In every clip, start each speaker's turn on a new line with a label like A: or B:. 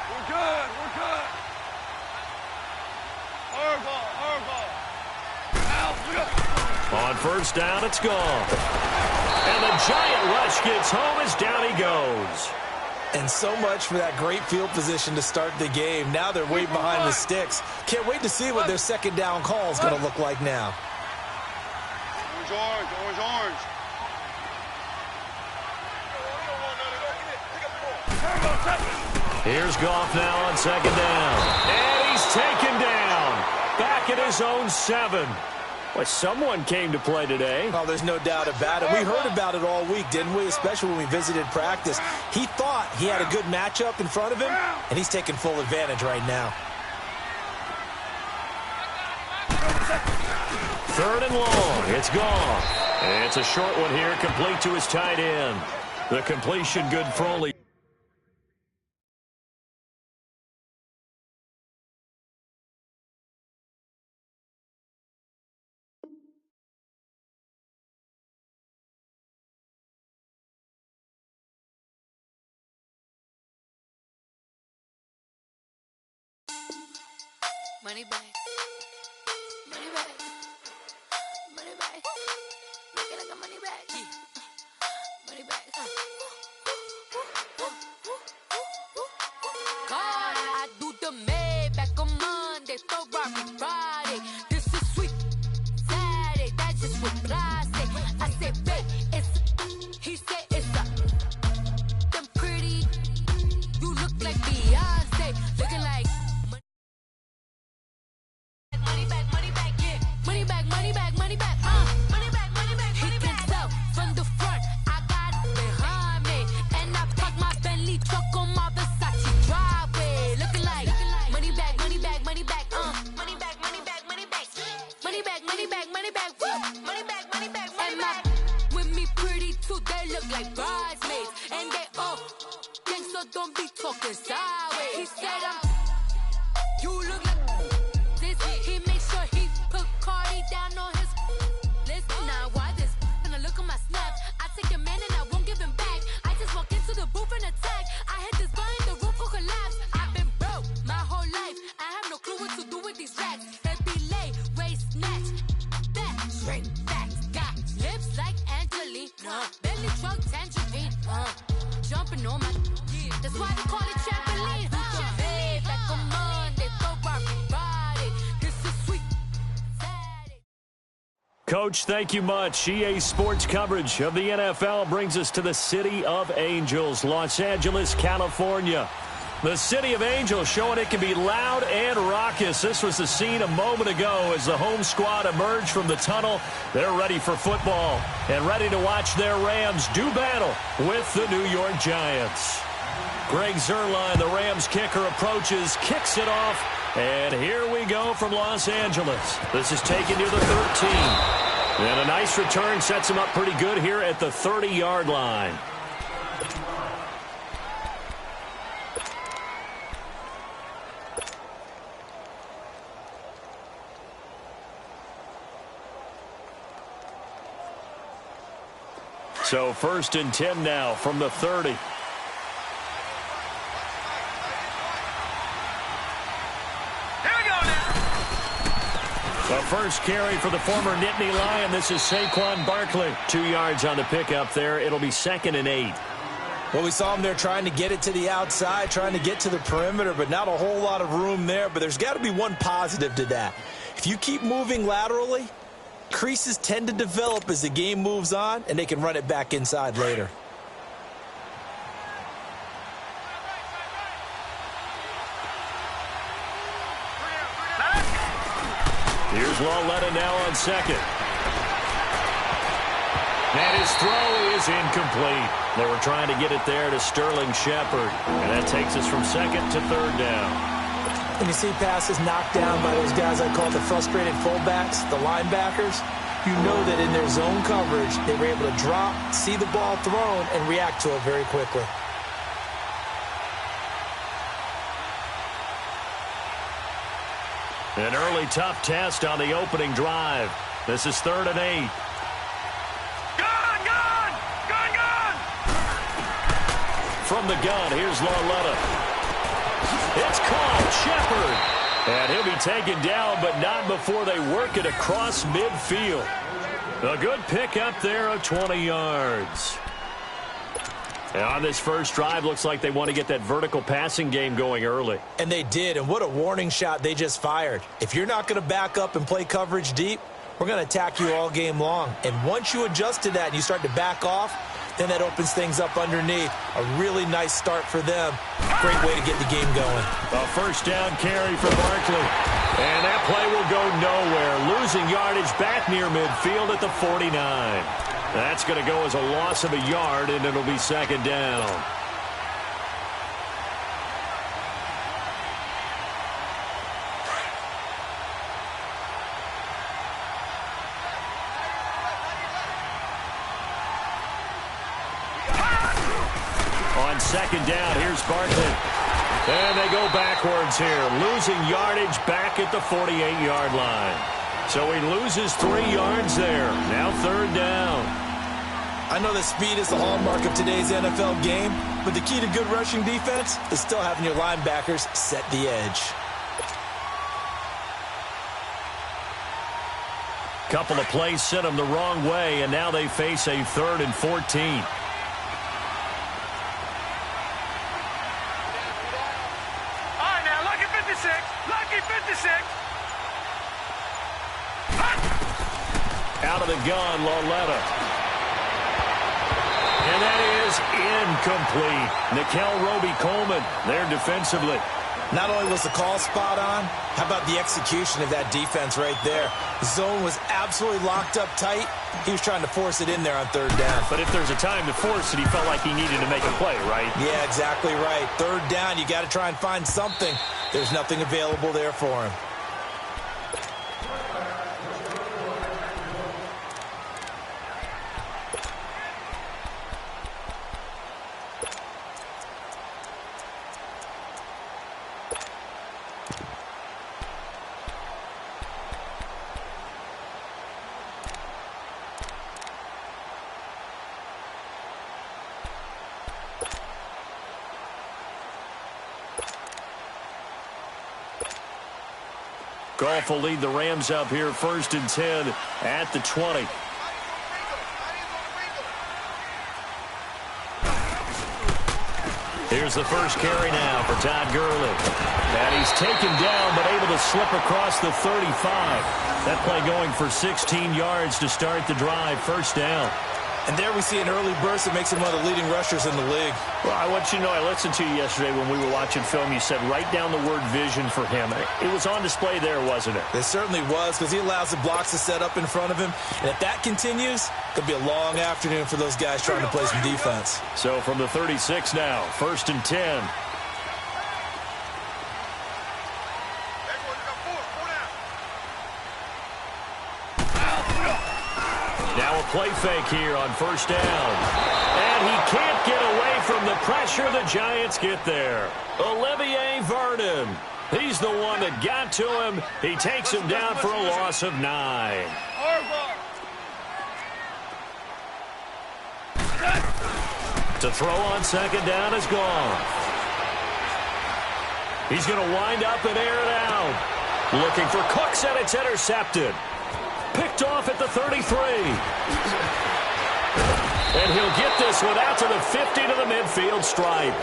A: We're good. We're good. Hard ball. Hard ball.
B: On first down, it's gone. And the giant rush gets home as down he goes.
C: And so much for that great field position to start the game. Now they're way behind the sticks. Can't wait to see what their second down call is going to look like now.
A: Orange, orange, orange, orange.
B: Here's Goff now on second down. And he's taken down. Back at his own 7. Well, someone came to play today.
C: Oh, there's no doubt about it. We heard about it all week, didn't we? Especially when we visited practice. He thought he had a good matchup in front of him, and he's taking full advantage right now.
B: 3rd and long. It's gone. And it's a short one here, complete to his tight end. The completion good for only.
D: Money back. Money back. Money back. Make it like a money back. Money back. God, I do the Maybach on Monday, Ferrari Friday. This is sweet Saturday. That's just what I say. I say, babe, it's. He said it's a. Them pretty. You look like Beyonce. Looking like. Money back, yeah. Money back, money back, money back, money back, money back. He can tell from the front, I got it behind me. And I park my Bentley truck on my Versace driveway. Looking like money back, money back, money back, money back, money back, money back. Money back, money back, money back, woo. Money back, money back, money back. And my with me pretty too, they look like bridesmaids. And they all gang, so don't be talking sideways. He said you look like he makes sure he put Cardi down on his list. Now why this? When I look at my snap, I take a man and I won't give him back. I just walk into the booth and attack. I hit this button, the roof will collapse. I've been broke my whole life. I have no clue what to do with these racks. Heavy lay, waist snatch, back, straight facts. Got lips like Angelina, belly truck tangerine, jumping on my. That's why they call it trampoline. Back on Monday, Ferrari Friday.
B: Coach, thank you much. EA Sports coverage of the NFL brings us to the City of Angels, Los Angeles, California. The City of Angels showing it can be loud and raucous. This was the scene a moment ago as the home squad emerged from the tunnel. They're ready for football and ready to watch their Rams do battle with the New York Giants. Greg Zuerlein, the Rams kicker, approaches, kicks it off. And here we go from Los Angeles. This is taken near the 13. And a nice return sets him up pretty good here at the 30-yard line. So 1st and 10 now from the 30. The first carry for the former Nittany Lion. This is Saquon Barkley. 2 yards on the pickup there. It'll be 2nd and 8.
C: Well, we saw him there trying to get it to the outside, trying to get to the perimeter, but not a whole lot of room there. But there's got to be one positive to that. If you keep moving laterally, creases tend to develop as the game moves on, and they can run it back inside later.
B: Here's Lauletta now on 2nd. And his throw is incomplete. They were trying to get it there to Sterling Shepard. And that takes us from 2nd to 3rd down.
C: When you see passes knocked down by those guys I call the frustrated fullbacks, the linebackers, you know that in their zone coverage, they were able to drop, see the ball thrown, and react to it very quickly.
B: An early tough test on the opening drive. This is 3rd and 8. From the gun, here's Lauletta. It's caught. Shepard. And he'll be taken down, but not before they work it across midfield. A good pick up there of 20 yards. And on this first drive, looks like they want to get that vertical passing game going early.
C: And they did, and what a warning shot they just fired. If you're not going to back up and play coverage deep, we're going to attack you all game long. And once you adjust to that and you start to back off, then that opens things up underneath. A really nice start for them. Great way to get the game going.
B: A first down carry for Barkley. And that play will go nowhere. Losing yardage back near midfield at the 49. That's going to go as a loss of a yard, and it'll be second down. On second down, here's Barkley. And they go backwards here. Losing yardage back at the 48-yard line. So he loses 3 yards there. Now third down.
C: I know that speed is the hallmark of today's NFL game, but the key to good rushing defense is still having your linebackers set the edge.
B: Couple of plays sent them the wrong way, and now they face a 3rd and 14. Out of the gun, Lauletta. And that is incomplete. Nickel Roby-Coleman there defensively.
C: Not only was the call spot on, how about the execution of that defense right there? The zone was absolutely locked up tight. He was trying to force it in there on third down.
B: But if there's a time to force it, he felt like he needed to make a play, right?
C: Yeah, exactly right. Third down, you got to try and find something. There's nothing available there for him.
B: Goff will lead the Rams up here, 1st and 10 at the 20. Here's the first carry now for Todd Gurley. And he's taken down, but able to slip across the 35. That play going for 16 yards to start the drive, first down.
C: And there we see an early burst that makes him one of the leading rushers in the league.
B: Well, I want you to know, I listened to you yesterday when we were watching film. You said write down the word vision for him. It was on display there, wasn't it?
C: It certainly was, because he allows the blocks to set up in front of him. And if that continues, it'll be a long afternoon for those guys trying to play some defense.
B: So from the 36 now, 1st and 10. Now a play fake here on first down. And he can't get away from the pressure. The Giants get there. Olivier Vernon. He's the one that got to him. He takes him down for a loss of 9. To throw on second down is gone. He's going to wind up and air it out. Looking for Cooks, and it's intercepted. Picked off at the 33. And he'll get this one out to the 50 to the midfield stripe.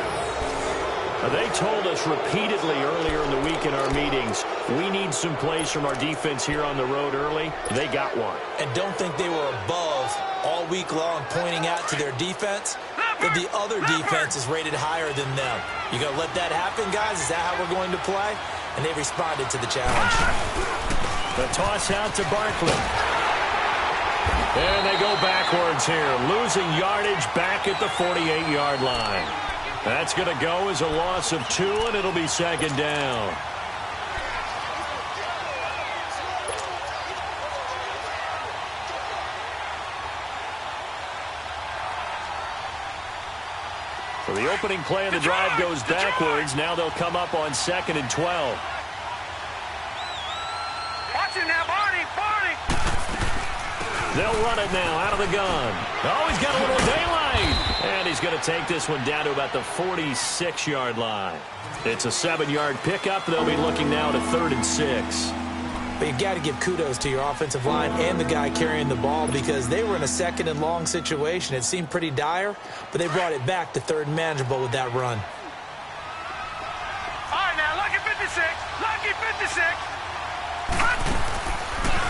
B: They told us repeatedly earlier in the week in our meetings, we need some plays from our defense here on the road early. They got one.
C: And don't think they were above all week long pointing out to their defense that the other defense is rated higher than them. You going to let that happen, guys? Is that how we're going to play? And they responded to the challenge.
B: The toss out to Barkley. And they go backwards here, losing yardage back at the 48-yard line. That's going to go as a loss of 2, and it'll be second down. So the opening play of the drive goes backwards. Now they'll come up on 2nd and 12.
A: Watch it now, Barney.
B: They'll run it now out of the gun. Oh, he's got a little daylight. And he's going to take this one down to about the 46-yard line. It's a 7-yard pickup. They'll be looking now at a 3rd and 6.
C: But you got to give kudos to your offensive line and the guy carrying the ball because they were in a 2nd and long situation. It seemed pretty dire, but they brought it back to 3rd and manageable with that run.
A: All right, now, lucky 56. Lucky 56.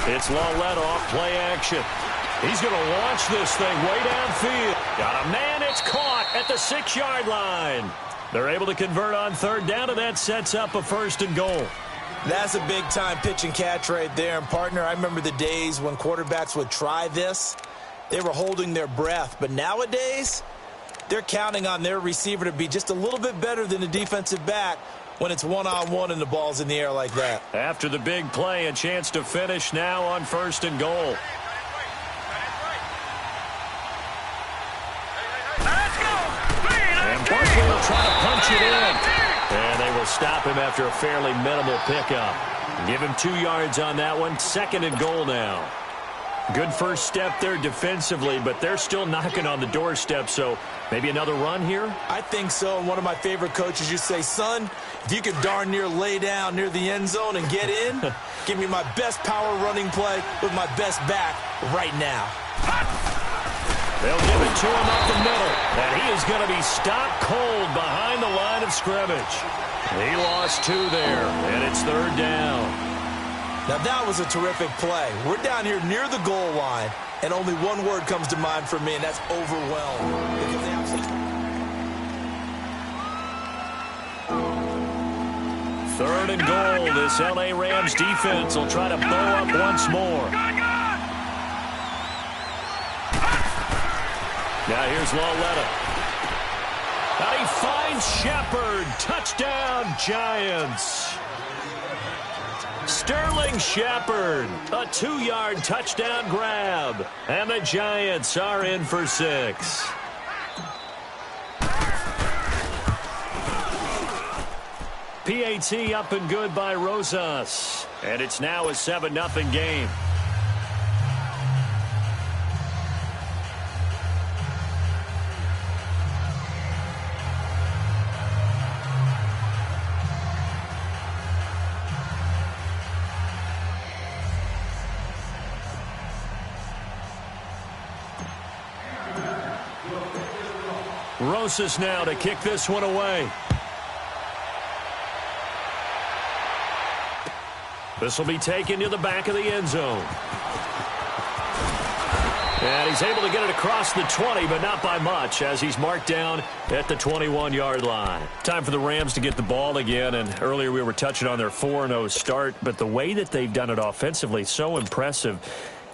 B: It's Lawlett off play action. He's going to launch this thing way downfield. Got a man. It's caught at the 6-yard line. They're able to convert on 3rd down, and that sets up a 1st and goal.
C: That's a big-time pitch and catch right there. And, partner, I remember the days when quarterbacks would try this. They were holding their breath. But nowadays, they're counting on their receiver to be just a little bit better than the defensive back when it's one-on-one and the ball's in the air like that.
B: After the big play, a chance to finish now on 1st and goal. And Barkley will try to punch it in. And they will stop him after a fairly minimal pickup. Give him 2 yards on that one. 2nd and goal now. Good first step there defensively, but they're still knocking on the doorstep, so maybe another run here?
C: I think so. And one of my favorite coaches used to say, son, if you could darn near lay down near the end zone and get in, give me my best power running play with my best back right now.
B: They'll give it to him up the middle, and he is going to be stopped cold behind the line of scrimmage. He lost 2 there, and it's 3rd down.
C: Now, that was a terrific play. We're down here near the goal line, and only one word comes to mind for me, and that's overwhelmed. Because they absolutely...
B: 3rd and goal. This L.A. Rams defense will try to bow up once more. Now here's Lawlett. And he finds Shepard. Touchdown, Giants. Sterling Shepard. A 2-yard touchdown grab. And the Giants are in for 6. PAT up and good by Rosas. And it's now a 7-0 game. Rosas now to kick this one away. This will be taken to the back of the end zone. And he's able to get it across the 20, but not by much, as he's marked down at the 21-yard line. Time for the Rams to get the ball again, and earlier we were touching on their 4-0 start, but the way that they've done it offensively, so impressive.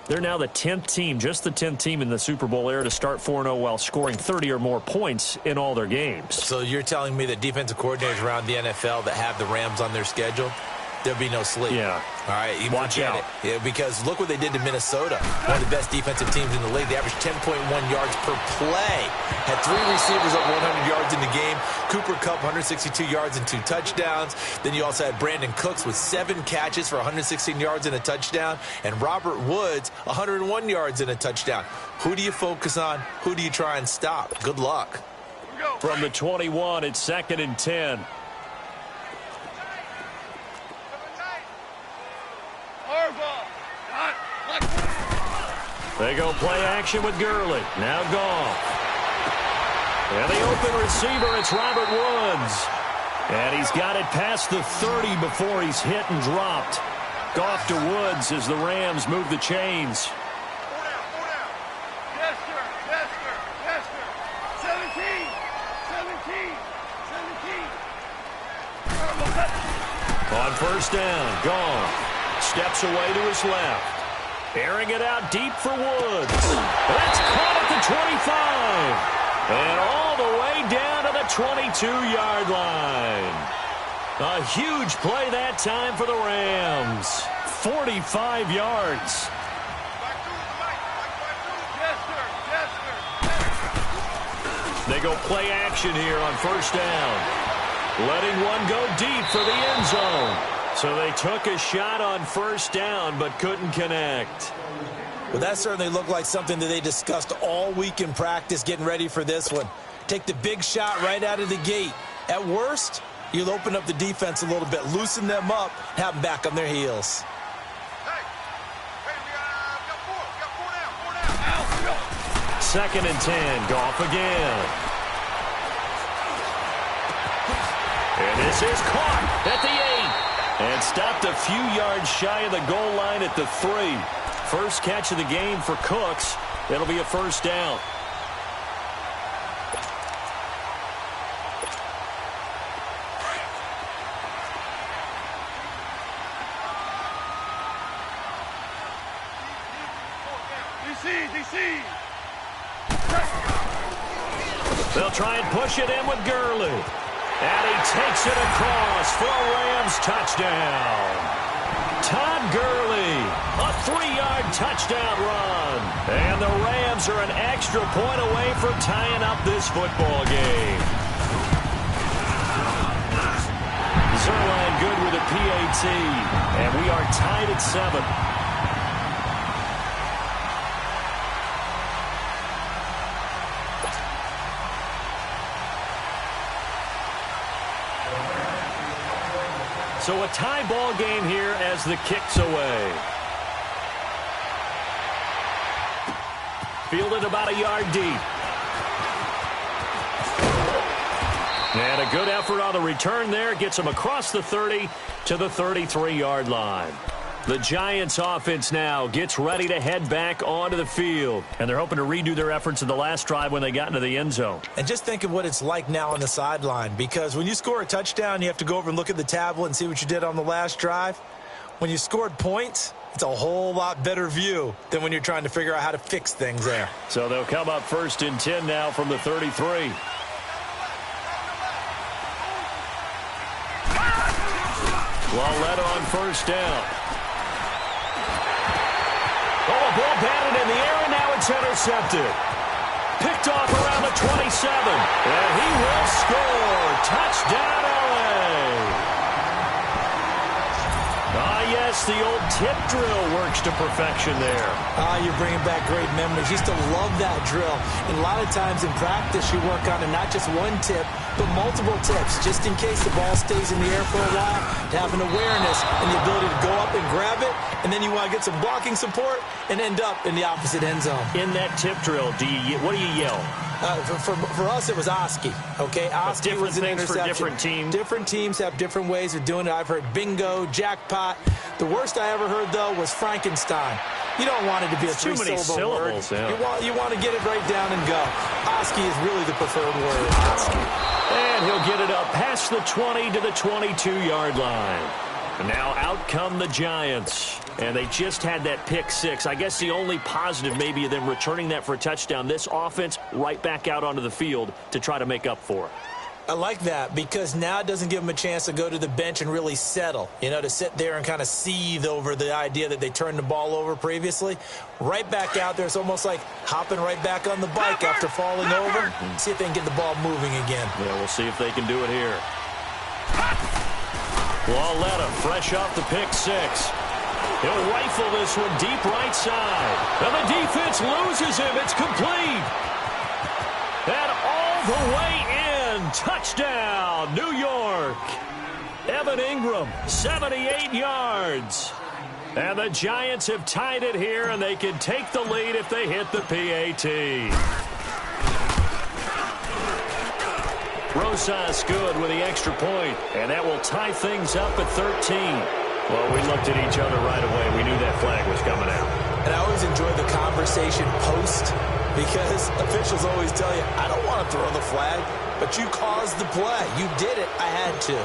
B: They're now the 10th team, just the 10th team in the Super Bowl era to start 4-0 while scoring 30 or more points in all their games.
C: So you're telling me that defensive coordinators around the NFL that have the Rams on their schedule, there'll be no sleep.
B: Yeah.
C: All right, you
B: watch out.
C: Yeah, because look what they did to Minnesota. One of the best defensive teams in the league. They averaged 10.1 yards per play. Had 3 receivers over 100 yards in the game. Cooper Kupp, 162 yards and 2 touchdowns. Then you also had Brandon Cooks with 7 catches for 116 yards and a touchdown. And Robert Woods, 101 yards and a touchdown. Who do you focus on? Who do you try and stop? Good luck.
B: From the 21, it's 2nd and 10. They go play action with Gurley. Now Goff. And the open receiver, it's Robert Woods. And he's got it past the 30 before he's hit and dropped. Goff to Woods as the Rams move the chains.
A: Yes, sir. Yes, sir. Yes, sir. 17. 17. 17.
B: On 1st down, Goff steps away to his left. Airing it out deep for Woods. That's caught at the 25. And all the way down to the 22-yard line. A huge play that time for the Rams. 45 yards.
A: Yes, sir. Yes, sir.
B: They go play action here on 1st down. Letting one go deep for the end zone. So they took a shot on 1st down, but couldn't connect.
C: Well, that certainly looked like something that they discussed all week in practice getting ready for this one. Take the big shot right out of the gate. At worst, you'll open up the defense a little bit, loosen them up, have them back on their heels.
A: Hey, we got four now.
B: 2nd and 10. Goff again. And this is caught at the 8. And stopped a few yards shy of the goal line at the 3. First catch of the game for Cooks. It'll be a first down.
A: DC.
B: They'll try and push it in with Gurley. And he takes it across for a Rams touchdown. Todd Gurley, a 3-yard touchdown run. And the Rams are an extra point away from tying up this football game. Zerline good with a PAT. And we are tied at 7. So a tie ball game here as the kick's away. Fielded about a yard deep. And a good effort on the return there. Gets him across the 30 to the 33-yard line. The Giants offense now gets ready to head back onto the field. And they're hoping to redo their efforts in the last drive when they got into the end zone. And just think of what it's like now on the sideline. Because when you score a touchdown, you have to go over and look at the tablet and see what you did on the last drive. When you scored points, it's a whole lot better view than when you're trying to figure out how to fix things there. So they'll come up 1st and 10 now from the 33. Led on first down. Oh, a ball batted in the air, and now it's intercepted. Picked off around the 27. And he will score. Touchdown, LA. Yes, the old tip drill works to perfection there. You're bringing back great memories. Used to love that drill. And a lot of times in practice, you work on it, not just one tip, but multiple tips, just in case the ball stays in the air for a while, to have an awareness and the ability to go up and grab it, and then you want to get some blocking support and end up in the opposite end zone. In that tip drill, what do you yell? For us, it was Oski. Okay, Oski was an interception. For different teams. Different teams have different ways of doing it. I've heard bingo, jackpot. The worst I ever heard, though, was Frankenstein. You don't want it to be a three-syllable word. Yeah. You want to get it right down and go. Oski is really the preferred word. Oski. And he'll get it up past the 20 to the 22-yard line. And now out come the Giants. And they just had that pick 6. I guess the only positive maybe of them returning that for a touchdown. This offense right back out onto the field to try to make up for it. I like that because now it doesn't give them a chance to go to the bench and really settle, to sit there and kind of seethe over the idea that they turned the ball over previously. Right back out there, it's almost like hopping right back on the bike after falling over. See if they can get the ball moving again. Yeah, we'll see if they can do it here. Walletta fresh off the pick 6. He'll rifle this one deep right side. And the defense loses him. It's complete. And all the way in. Touchdown, New York. Evan Ingram, 78 yards. And the Giants have tied it here, and they can take the lead if they hit the PAT. Rosas good with the extra point, and that will tie things up at 13. Well, we looked at each other right away. We knew that flag was coming out. And I always enjoy the conversation post because officials always tell you, I don't want to throw the flag, but you caused the play. You did it. I had to.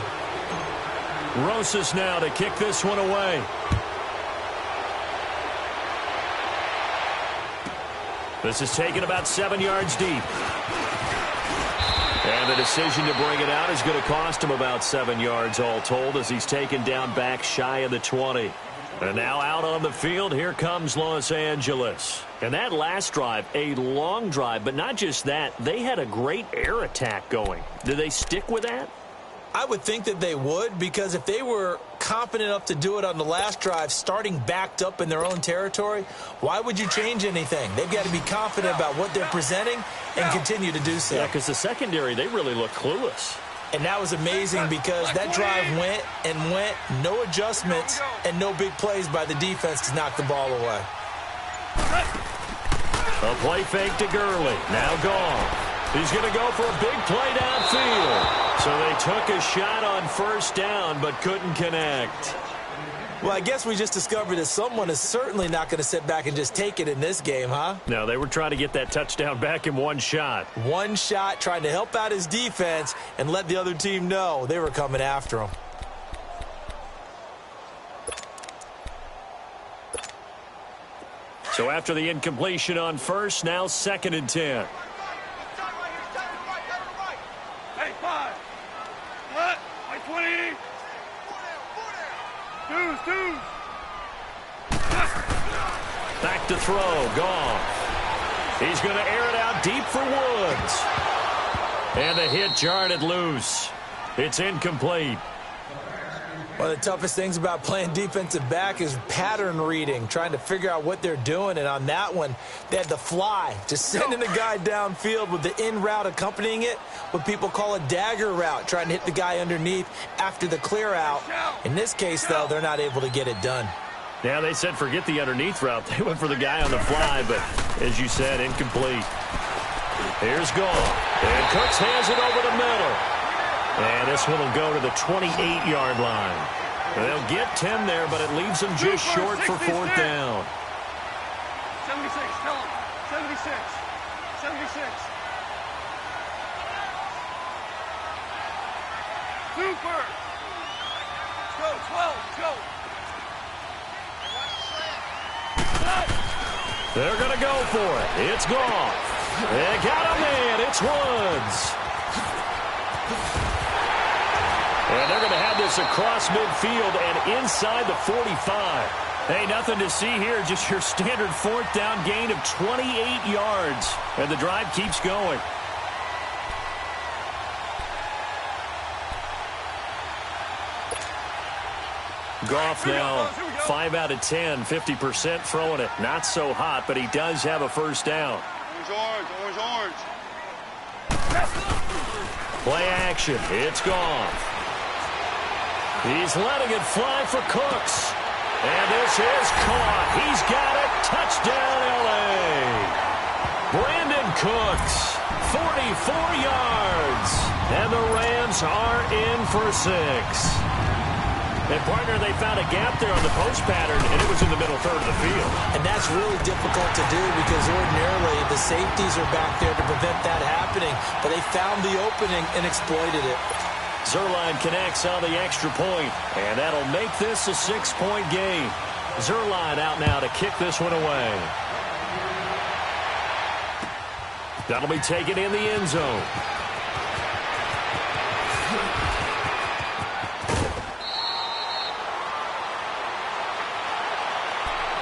B: Rosas now to kick this one away. This is taken about 7 yards deep. And the decision to bring it out is going to cost him about 7 yards all told as he's taken down back shy of the 20. And now out on the field, here comes Los Angeles. And that last drive, a long drive, but not just that. They had a great air attack going. Did they stick with that?
C: I would think that they would, because if they were confident enough to do it on the last drive, starting backed up in their own territory, why would you change anything? They've got to be confident about what they're presenting and continue to do so.
B: Yeah, because the secondary, they really look clueless.
C: And that was amazing because that drive went and went, no adjustments and no big plays by the defense to knock the ball away.
B: A play fake to Gurley. Now gone. He's going to go for a big play downfield. So they took a shot on first down but couldn't connect.
C: Well, I guess we just discovered that someone is certainly not going to sit back and just take it in this game, huh?
B: No, they were trying to get that touchdown back in one shot.
C: One shot, trying to help out his defense and let the other team know they were coming after him.
B: So after the incompletion on first, now 2nd and 10.
A: Hey, 5. What? Like 20. Deuce.
B: Back to throw. Gone. He's going to air it out deep for Woods. And the hit jarred it loose. It's incomplete.
C: One of the toughest things about playing defensive back is pattern reading, trying to figure out what they're doing. And on that one, they had the fly, just sending the guy downfield with the in route accompanying it, what people call a dagger route, trying to hit the guy underneath after the clear out. In this case, though, they're not able to get it done.
B: Yeah, they said forget the underneath route. They went for the guy on the fly, but as you said, incomplete. Here's Gone. And Cooks has it over the middle. And this one will go to the 28-yard line. They'll get 10 there, but it leaves them just short for 4th down.
A: 76, tell him. 76. 76. Super. Let's go, 12, let's go.
B: They're going to go for it. It's gone. They got him in. It's Woods. And they're going to have this across midfield and inside the 45. Hey, nothing to see here. Just your standard 4th down gain of 28 yards. And the drive keeps going. Goff now 5 out of 10, 50% throwing it. Not so hot, but he does have a first down.
A: Orange.
B: Play action. It's gone. He's letting it fly for Cooks. And this is caught. He's got it. Touchdown, L.A. Brandon Cooks, 44 yards. And the Rams are in for 6. And, partner, they found a gap there on the post pattern, and it was in the middle third of the field.
C: And that's really difficult to do because ordinarily the safeties are back there to prevent that happening. But they found the opening and exploited it.
B: Zuerlein connects on the extra point, and that'll make this a 6-point game. Zuerlein out now to kick this one away. That'll be taken in the end zone.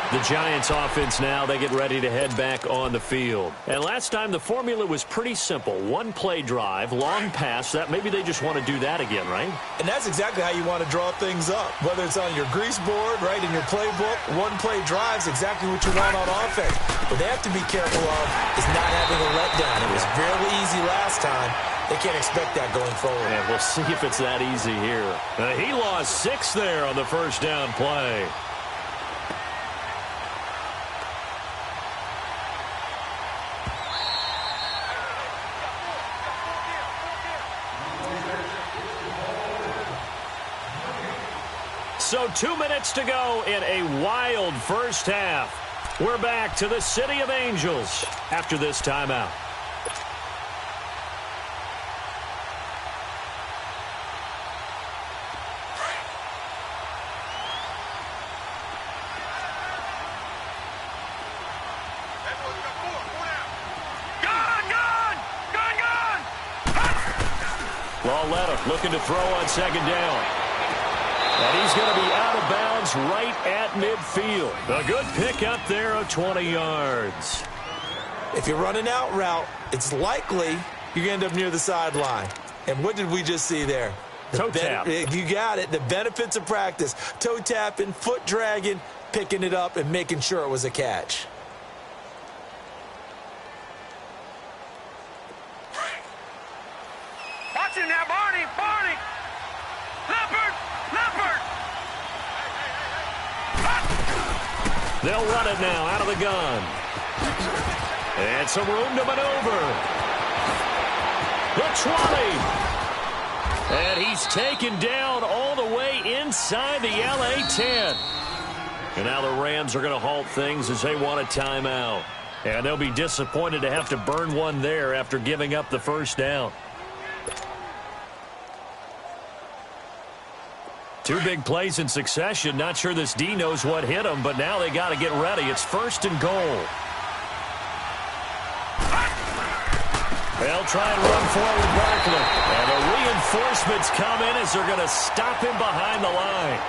B: The Giants offense now, they get ready to head back on the field. And last time the formula was pretty simple. One play drive, long pass. That maybe they just want to do that again, right?
C: And that's exactly how you want to draw things up. Whether it's on your grease board, right, in your playbook, one play drive is exactly what you want on offense. What they have to be careful of is not having a letdown. It was fairly easy last time. They can't expect that going forward.
B: And we'll see if it's that easy here. He lost 6 there on the first down play. So 2 minutes to go in a wild first half. We're back to the City of Angels after this timeout. Lauletta looking to throw on second down. And he's going to be out of bounds right at midfield. A good pickup there of 20 yards.
C: If you're running out route, it's likely you're going to end up near the sideline. And what did we just see there?
B: Toe tap.
C: You got it. The benefits of practice. Toe tapping, foot dragging, picking it up, and making sure it was a catch.
A: Watch it now, Barney! Barney! Leopard! Leopard!
B: They'll run it now out of the gun. And some room to maneuver. The 20. And he's taken down all the way inside the LA 10. And now the Rams are going to halt things as they want a timeout. And they'll be disappointed to have to burn one there after giving up the first down. Two big plays in succession. Not sure this D knows what hit him, but now they got to get ready. It's 1st and goal. They'll try and run forward Barkley. And the reinforcements come in as they're going to stop him behind the line.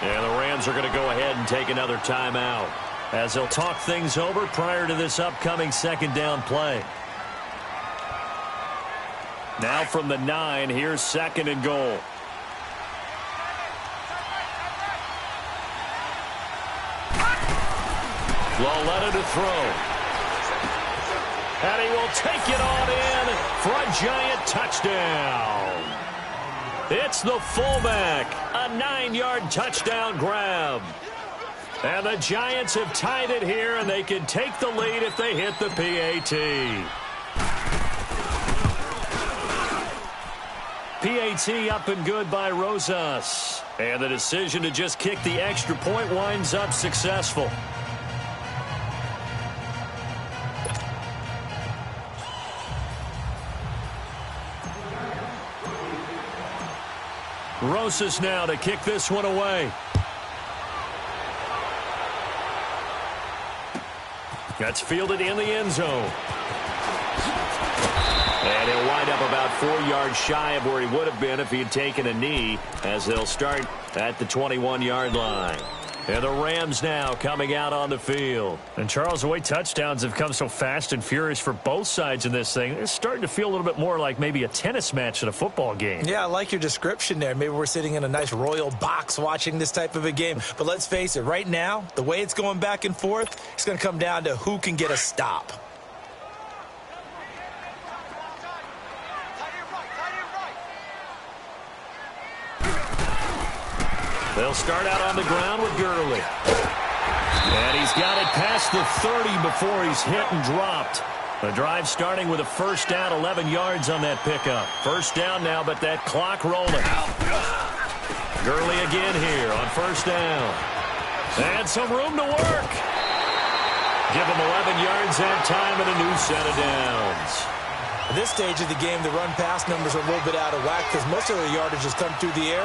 B: And the Rams are going to go ahead and take another timeout as they'll talk things over prior to this upcoming second down play. Now from the 9, here's 2nd and goal. Loletta to throw. And he will take it on in for a giant touchdown. It's the fullback. A 9-yard touchdown grab. And the Giants have tied it here, and they can take the lead if they hit the PAT. PAT up and good by Rosas. And the decision to just kick the extra point winds up successful. Rosas now to kick this one away. That's fielded in the end zone. And he'll wind up about 4 yards shy of where he would have been if he had taken a knee, as they'll start at the 21-yard line. And the Rams now coming out on the field. And, Charles, the way touchdowns have come so fast and furious for both sides in this thing, it's starting to feel a little bit more like maybe a tennis match at a football game. Yeah, I like your description there. Maybe we're sitting in a nice royal box watching this type of a game. But let's face it, right now, the way it's going back and forth, it's going to come down to who can get a stop. They'll start out on the ground with Gurley. And he's got it past the 30 before he's hit and dropped. The drive starting with a first down, 11 yards on that pickup. First down now, but that clock rolling. Gurley again here on first down. And some room to work. Give him 11 yards that time and a new set of downs. At this stage of the game, the run-pass numbers are a little bit out of whack because most of the yardage has come through the air.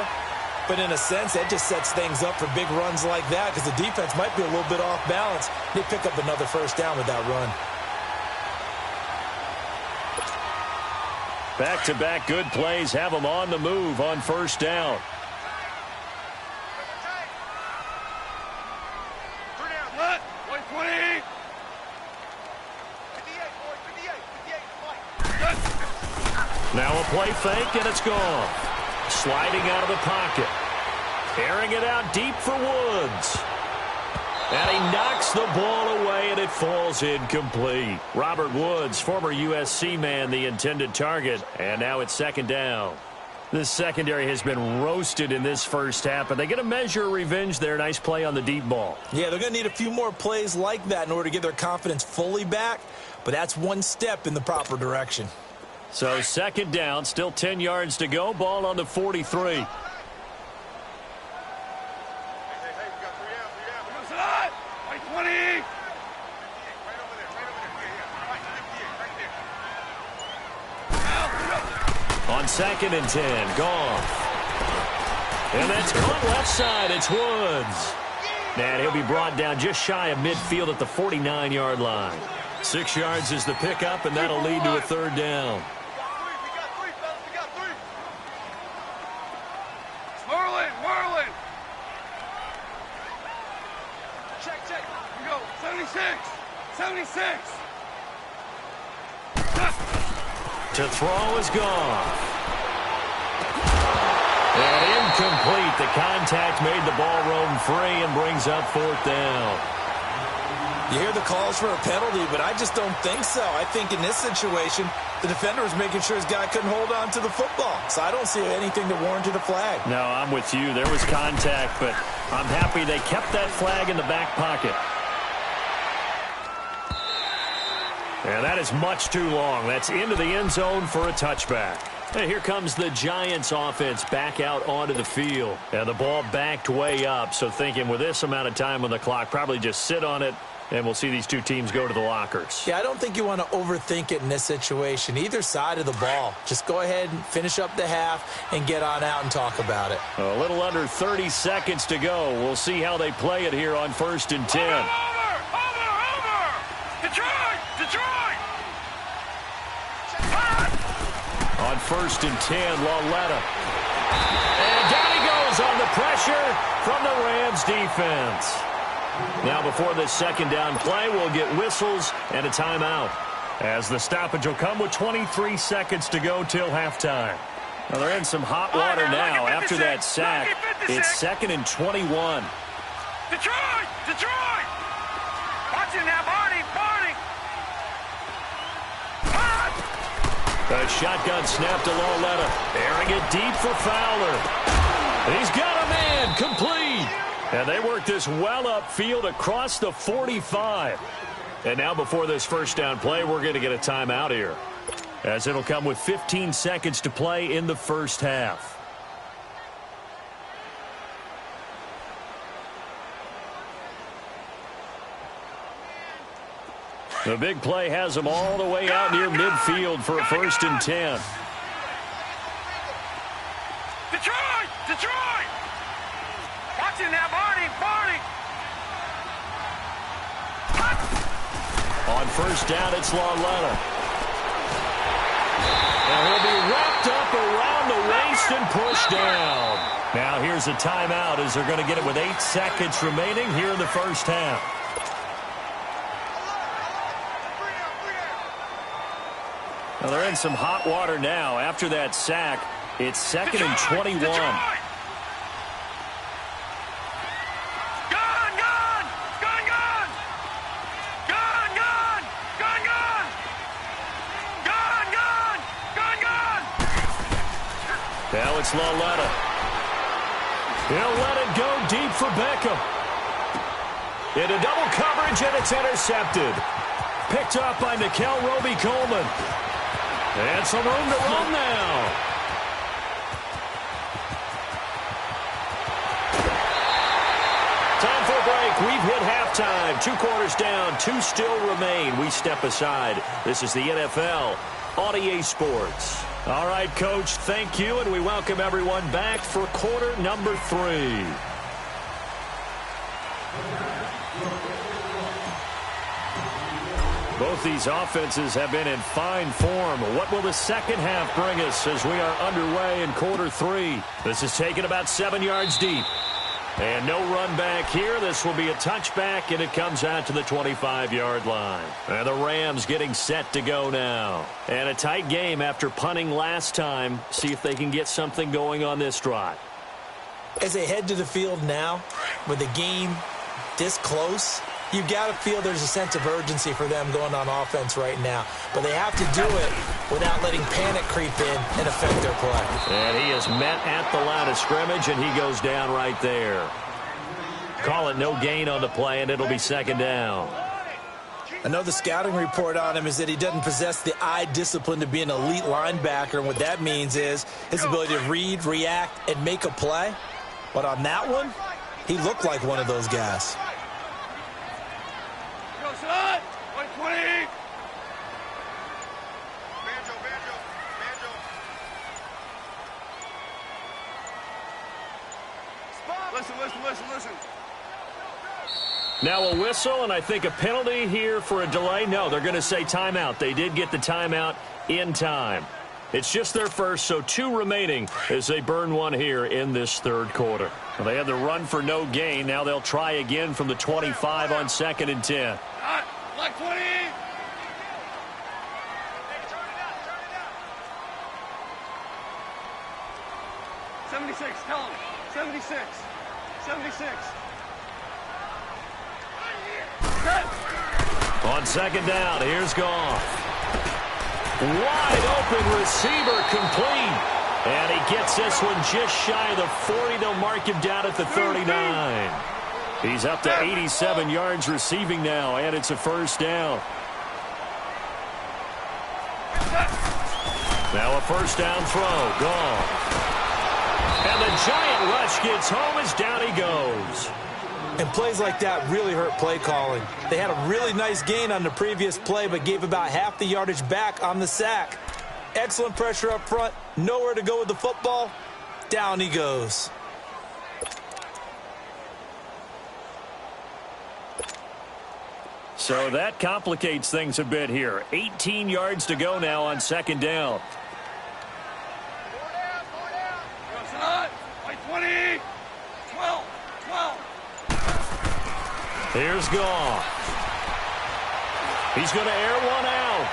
B: But in a sense, that just sets things up for big runs like that because the defense might be a little bit off balance. They pick up another first down with that run. Back-to-back good plays have them on the move on first down. Now a play fake, and it's gone. Sliding out of the pocket. Airing it out deep for Woods. And he knocks the ball away, and it falls incomplete. Robert Woods, former USC man, the intended target. And now it's second down. This secondary has been roasted in this first half, but they get a measure of revenge there. Nice play on the deep ball. Yeah, they're going to need a few more plays like that in order to get their confidence fully back. But that's one step in the proper direction. So second down, still 10 yards to go. Ball on the 43. On second and 10, Goff. And that's caught left side. It's Woods. And he'll be brought down just shy of midfield at the 49-yard line. 6 yards is the pickup, and that'll lead to a third down.
A: Whirling. Check. We go. 76.
B: To throw is gone. And incomplete. The contact made the ball roam free and brings up fourth down.
C: You hear the calls for a penalty, but I just don't think so. I think in this situation, the defender was making sure his guy couldn't hold on to the football. So I don't see anything that warranted a flag.
B: No, I'm with you. There was contact, but I'm happy they kept that flag in the back pocket. And that is much too long. That's into the end zone for a touchback. And here comes the Giants offense back out onto the field. And the ball backed way up. So thinking with this amount of time on the clock, probably just sit on it, and we'll see these two teams go to the lockers.
C: Yeah, I don't think you want to overthink it in this situation. Either side of the ball. Just go ahead and finish up the half and get on out and talk about it.
B: A little under 30 seconds to go. We'll see how they play it here on 1st and 10.
A: Over! Detroit! Detroit!
B: On 1st and 10, Lauletta. And down he goes on the pressure from the Rams defense. Now before this second down play, we'll get whistles and a timeout, as the stoppage will come with 23 seconds to go till halftime. Well, they're in some hot water now after that sack. It's 2nd and 21.
A: Detroit! Detroit! Watch it now, Barney!
B: A shotgun snap to Lauletta. Airing it deep for Fowler. He's got a man. Complete. And they work this well upfield across the 45. And now before this first down play, we're going to get a timeout here, as it'll come with 15 seconds to play in the first half. The big play has them all the way out near midfield for a 1st and 10.
A: Detroit! Detroit! Watch it now, Barney!
B: On 1st down, it's Lauletta. And he'll be wrapped up around the waist and pushed down. Now here's a timeout, as they're going to get it with 8 seconds remaining here in the first half. Well, they're in some hot water now after that sack. It's 2nd and 21.
A: Gun! Gun! Gun! Gun! Gun! Gun! Gun! Gun! Gun! Gun! Gun! Gun!
B: Now it's Lauletta. He'll let it go deep for Beckham. Into double coverage, and it's intercepted. Picked up by Nikel Roby-Coleman. And some room to run now. Time for a break. We've hit halftime. 2 quarters down. 2 still remain. We step aside. This is the NFL on EA Sports. All right, Coach, thank you, and we welcome everyone back for quarter number 3. Both these offenses have been in fine form. What will the second half bring us as we are underway in quarter 3? This is taken about 7 yards deep. And no run back here. This will be a touchback, and it comes out to the 25-yard line. And the Rams getting set to go now. And a tight game after punting last time. See if they can get something going on this drive.
C: As they head to the field now, with the game this close, you've got to feel there's a sense of urgency for them going on offense right now. But they have to do it without letting panic creep in and affect their play.
B: And he is met at the line of scrimmage, and he goes down right there. Call it no gain on the play, and it'll be 2nd down.
C: I know the scouting report on him is that he doesn't possess the eye discipline to be an elite linebacker. And what that means is his ability to read, react, and make a play. But on that one, he looked like one of those guys.
A: Go, son! 120! Listen.
B: Now a whistle, and I think a penalty here for a delay. No, they're going to say timeout. They did get the timeout in time. It's just their first, so 2 remaining as they burn one here in this 3rd quarter. Well, they had the run for no gain. Now they'll try again from the 25 on 2nd and 10.
A: Like 20! 76, tell him. 76. 76.
B: On second down, here's Goff. Wide open receiver, complete. And he gets this one just shy of the 40. They'll mark him down at the 39. He's up to 87 yards receiving now, and it's a first down. Now a first down throw. Goff. And the giant rush gets home as down he goes.
C: And plays like that really hurt play calling. They had a really nice gain on the previous play, but gave about half the yardage back on the sack. Excellent pressure up front. Nowhere to go with the football. Down he goes.
B: So that complicates things a bit here. 18 yards to go now on second down.
A: White 20. 12. 12.
B: Here's Goff. He's going to air one out.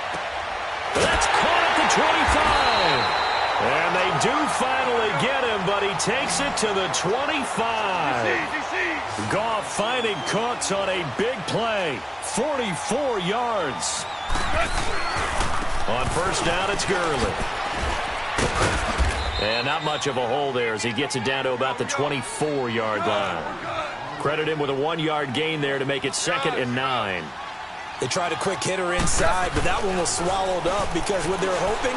B: That's caught at the 25. And they do finally get him, but he takes it to the 25. Goff finding Cooks on a big play. 44 yards. On first down, it's Gurley. And not much of a hole there as he gets it down to about the 24-yard line. Credit him with a 1-yard gain there to make it 2nd and 9.
C: They tried a quick hitter inside, but that one was swallowed up because what they're hoping,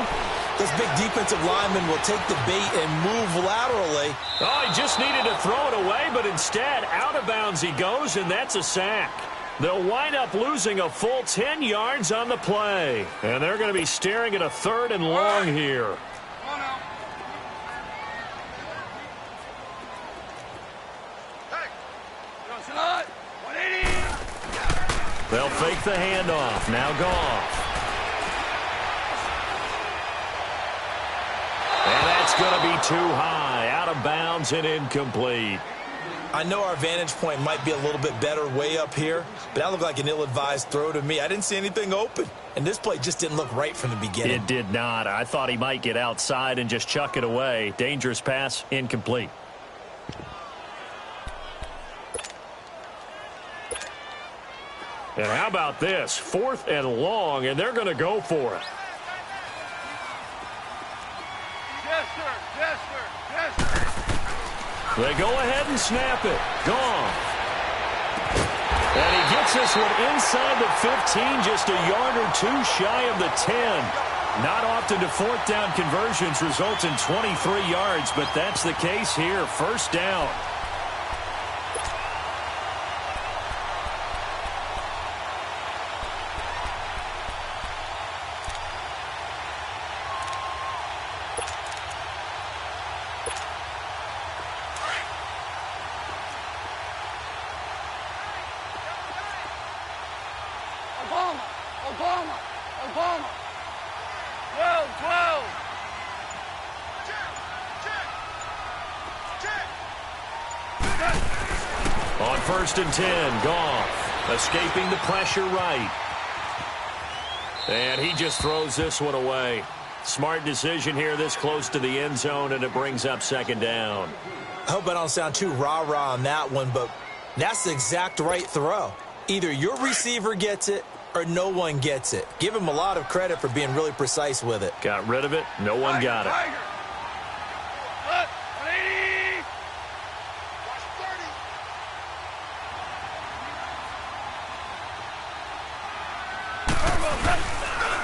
C: this big defensive lineman will take the bait and move laterally.
B: Oh, he just needed to throw it away, but instead, out of bounds he goes, and that's a sack. They'll wind up losing a full 10 yards on the play. And they're going to be staring at a 3rd and long here. They'll fake the handoff. Now Goff. And that's going to be too high. Out of bounds and incomplete.
C: I know our vantage point might be a little bit better way up here, but that looked like an ill-advised throw to me. I didn't see anything open, and this play just didn't look right from the beginning.
B: It did not. I thought he might get outside and just chuck it away. Dangerous pass, incomplete. And how about this? 4th and long, and they're going to go for it.
A: Yes, sir. Yes, sir. Yes, sir.
B: They go ahead and snap it. Gone. And he gets this one inside the 15, just a yard or two shy of the 10. Not often do 4th down conversions result in 23 yards, but that's the case here. First down.
A: Obama. 12, 12.
B: On 1st and 10, Goff escaping the pressure right. And he just throws this one away. Smart decision here this close to the end zone, and it brings up 2nd down.
C: I hope I don't sound too rah-rah on that one, but that's the exact right throw. Either your receiver gets it or no one gets it. Give him a lot of credit for being really precise with it.
B: Got rid of it. No one got it.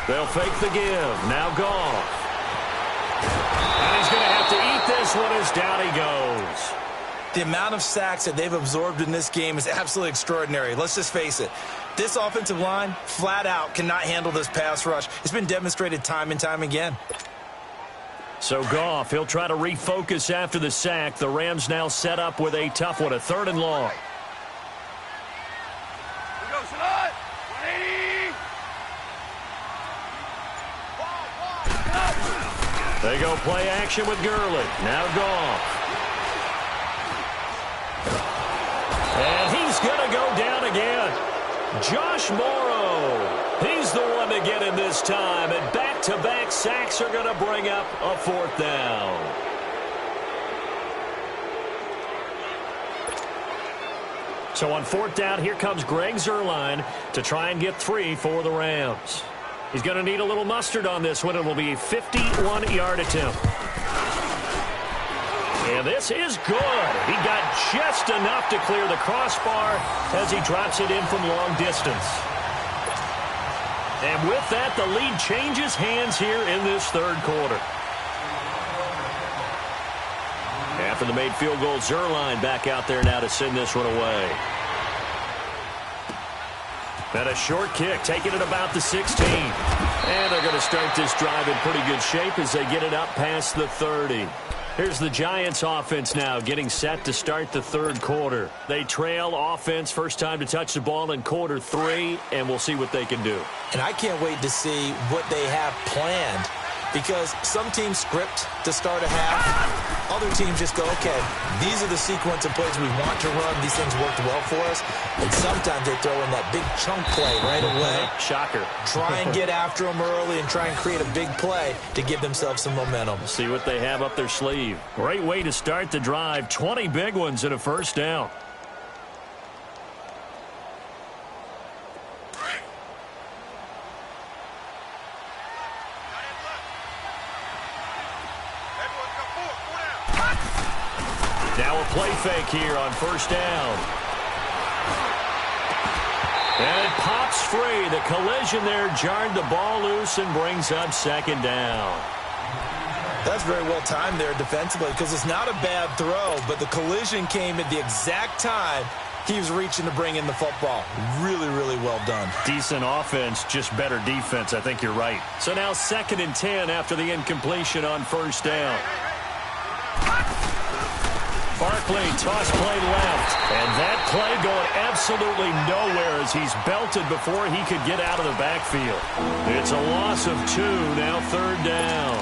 B: They'll fake the give. Now Goff. And he's going to have to eat this one as down he goes.
C: The amount of sacks that they've absorbed in this game is absolutely extraordinary. Let's just face it. This offensive line, flat out, cannot handle this pass rush. It's been demonstrated time and time again.
B: So Goff, he'll try to refocus after the sack. The Rams now set up with a tough one, a 3rd and long. They go play action with Gurley. Now Goff. And he's going to go down again. Josh Morrow. He's the one to get him this time. And back-to-back sacks are going to bring up a 4th down. So on fourth down, here comes Greg Zuerlein to try and get 3 for the Rams. He's going to need a little mustard on this one. It will be a 51-yard attempt. And this is good. He got just enough to clear the crossbar as he drops it in from long distance. And with that, the lead changes hands here in this third quarter. After the made field goal, Zuerlein back out there now to send this one away. And a short kick, taking it about the 16. And they're going to start this drive in pretty good shape as they get it up past the 30. Here's the Giants offense now getting set to start the third quarter. They trail offense, first time to touch the ball in quarter 3, and we'll see what they can do.
C: And I can't wait to see what they have planned, because some teams script to start a half. Other teams just go, okay, these are the sequence of plays we want to run. These things worked well for us. And sometimes they throw in that big chunk play right away.
B: Shocker.
C: Try and get after them early and try and create a big play to give themselves some momentum.
B: See what they have up their sleeve. Great way to start the drive. 20 big ones and a first down. Now a play fake here on first down. And it pops free. The collision there jarred the ball loose and brings up second down.
C: That's very well timed there defensively, because it's not a bad throw, but the collision came at the exact time he was reaching to bring in the football. Really, really well done.
B: Decent offense, just better defense. I think you're right. So now 2nd and 10 after the incompletion on first down. Barkley, toss play left. And that play going absolutely nowhere as he's belted before he could get out of the backfield. It's a loss of 2, now 3rd down.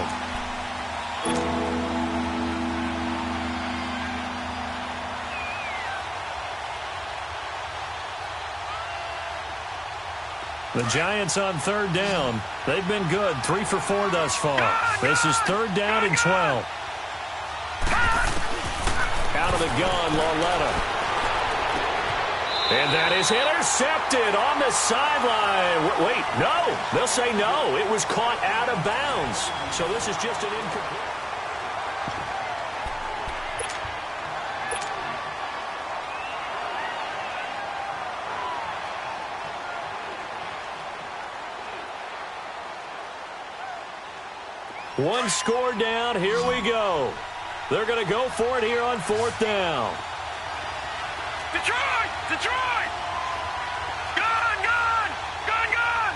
B: The Giants on 3rd down. They've been good, 3 for 4 thus far. This is 3rd down and 12. Out of the gun, Lauletta. And that is intercepted on the sideline. Wait, no. They'll say no. It was caught out of bounds. So this is just an incomplete. One score down. Here we go. They're going to go for it here on 4th down.
A: Detroit! Detroit! Gun! Gun! Gun! Gun!